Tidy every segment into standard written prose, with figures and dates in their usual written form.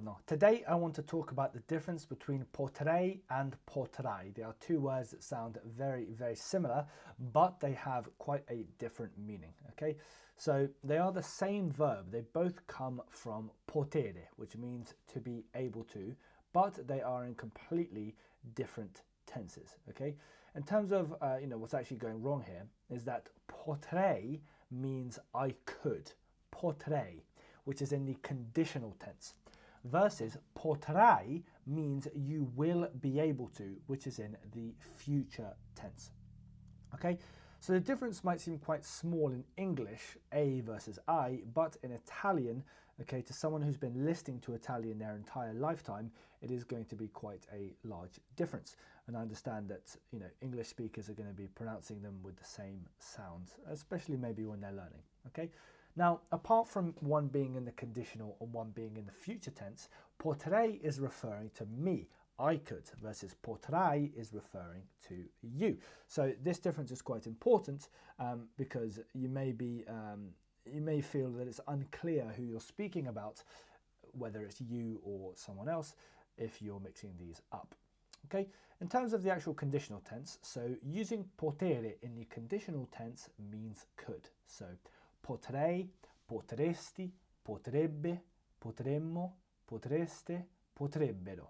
Buongiorno. Today I want to talk about the difference between potrei and potrai. They are two words that sound very, very similar, but they have quite a different meaning, okay? So they are the same verb. They both come from potere, which means to be able to, but they are in completely different tenses, okay? In terms of, what's actually going wrong here is that potrei means I could. Potrei, which is in the conditional tense, versus potrai means you will be able to, which is in the future tense. Okay, so the difference might seem quite small in English, a versus I, but in Italian, okay, to someone who's been listening to Italian their entire lifetime, it is going to be quite a large difference. And I understand that, English speakers are going to be pronouncing them with the same sounds, especially maybe when they're learning, okay? Now, apart from one being in the conditional and one being in the future tense, potrei is referring to me, I could, versus potrai is referring to you. So this difference is quite important because you may feel that it's unclear who you're speaking about, whether it's you or someone else, if you're mixing these up. Okay, in terms of the actual conditional tense, so using potere in the conditional tense means could. So potrei, potresti, potrebbe, potremmo, potreste, potrebbero.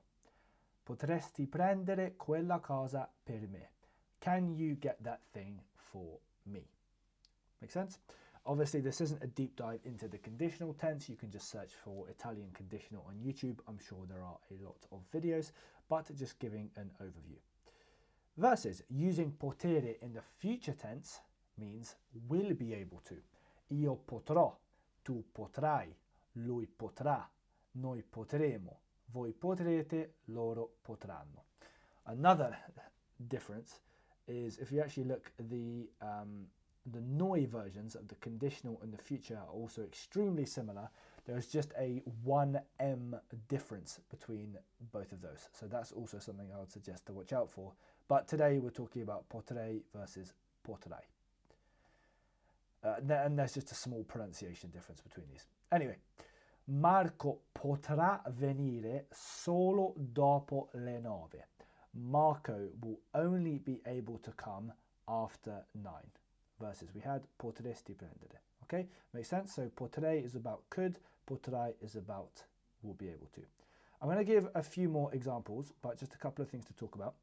Potresti prendere quella cosa per me. Can you get that thing for me? Make sense? Obviously, this isn't a deep dive into the conditional tense. You can just search for Italian conditional on YouTube. I'm sure there are a lot of videos, but just giving an overview. Versus using potere in the future tense means will be able to. Io potrò, tu potrai, lui potrà, noi potremo, voi potrete, loro potranno. Another difference is if you actually look at the noi versions of the conditional and the future are also extremely similar. There's just a 1M difference between both of those. So that's also something I would suggest to watch out for. But today we're talking about potrei versus potrai. And there's just a small pronunciation difference between these. Anyway, Marco potrà venire solo dopo le 9. Marco will only be able to come after 9. Versus we had potresti prendere. Okay, makes sense? So potrei is about could, potrai is about will be able to. I'm going to give a few more examples, but just a couple of things to talk about.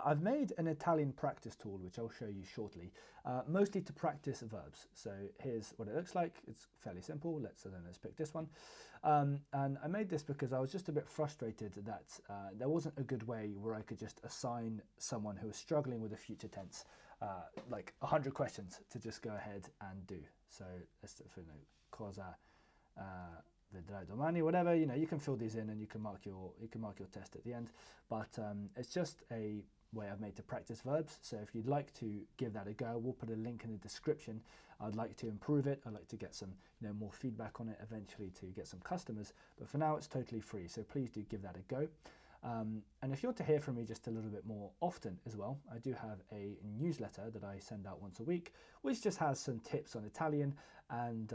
I've made an Italian practice tool, which I'll show you shortly, mostly to practice verbs. So here's what it looks like. It's fairly simple. Let's pick this one. And I made this because I was just a bit frustrated that there wasn't a good way where I could just assign someone who was struggling with a future tense, like 100 questions to just go ahead and do. So let's cosa vedrai domani, whatever, you can fill these in and you can mark your test at the end, but it's just a way I've made to practice verbs. So if you'd like to give that a go, we'll put a link in the description. I'd like to improve it. I'd like to get some more feedback on it eventually to get some customers, but for now it's totally free, so please do give that a go. And if you want to hear from me just a little bit more often as well, I do have a newsletter that I send out once a week, which just has some tips on Italian and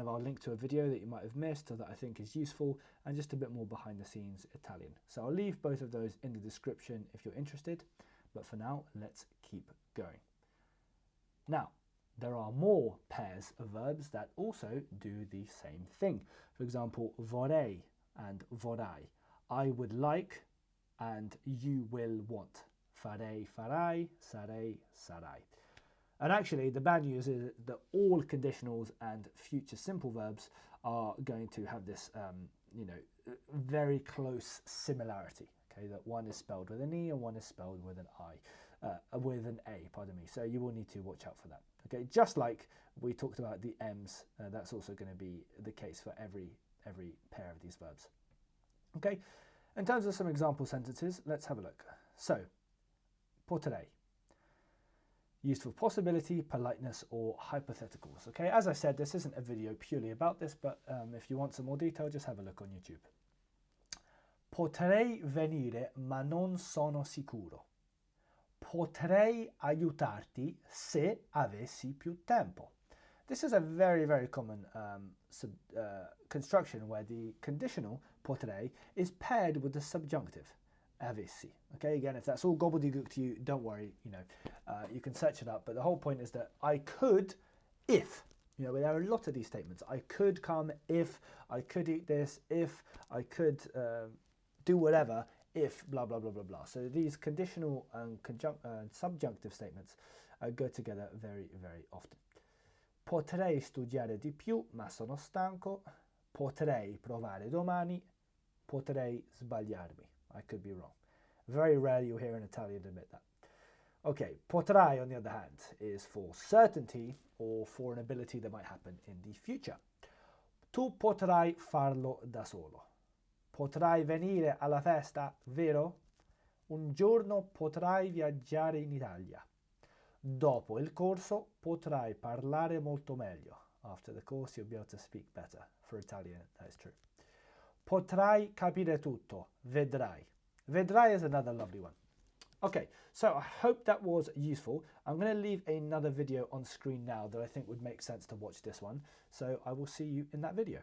I'll link to a video that you might have missed or that I think is useful, and just a bit more behind the scenes Italian. So I'll leave both of those in the description if you're interested, but for now, let's keep going. Now, there are more pairs of verbs that also do the same thing. For example, vorrei and vorrai. I would like and you will want. Farei, farai, sarei, sarai. And actually, the bad news is that all conditionals and future simple verbs are going to have this, very close similarity. Okay, that one is spelled with an E and one is spelled with an with an A. Pardon me. So you will need to watch out for that. Okay, just like we talked about the M's, that's also going to be the case for every pair of these verbs. Okay, in terms of some example sentences, let's have a look. So, potrei. Used for possibility, politeness, or hypotheticals. Okay, as I said, this isn't a video purely about this, but if you want some more detail, just have a look on YouTube. Potrei venire, ma non sono sicuro. Potrei aiutarti se avessi più tempo. This is a very, very common construction where the conditional potrei is paired with the subjunctive avessi. Okay, again, if that's all gobbledygook to you, don't worry, you can search it up. But the whole point is that I could, if, there are a lot of these statements. I could come if, I could eat this, if, I could do whatever, if, blah, blah, blah, blah, blah. So these conditional and subjunctive statements go together very, very often. Potrei studiare di più, ma sono stanco. Potrei provare domani. Potrei sbagliarmi. I could be wrong. Very rare you'll hear an Italian admit that. Okay, potrai, on the other hand, is for certainty or for an ability that might happen in the future. Tu potrai farlo da solo. Potrai venire alla festa, vero? Un giorno potrai viaggiare in Italia. Dopo il corso potrai parlare molto meglio. After the course you'll be able to speak better. For Italian, that is true. Potrai capire tutto. Vedrai. Vedrai is another lovely one. Okay, so I hope that was useful. I'm going to leave another video on screen now that I think would make sense to watch this one. So I will see you in that video.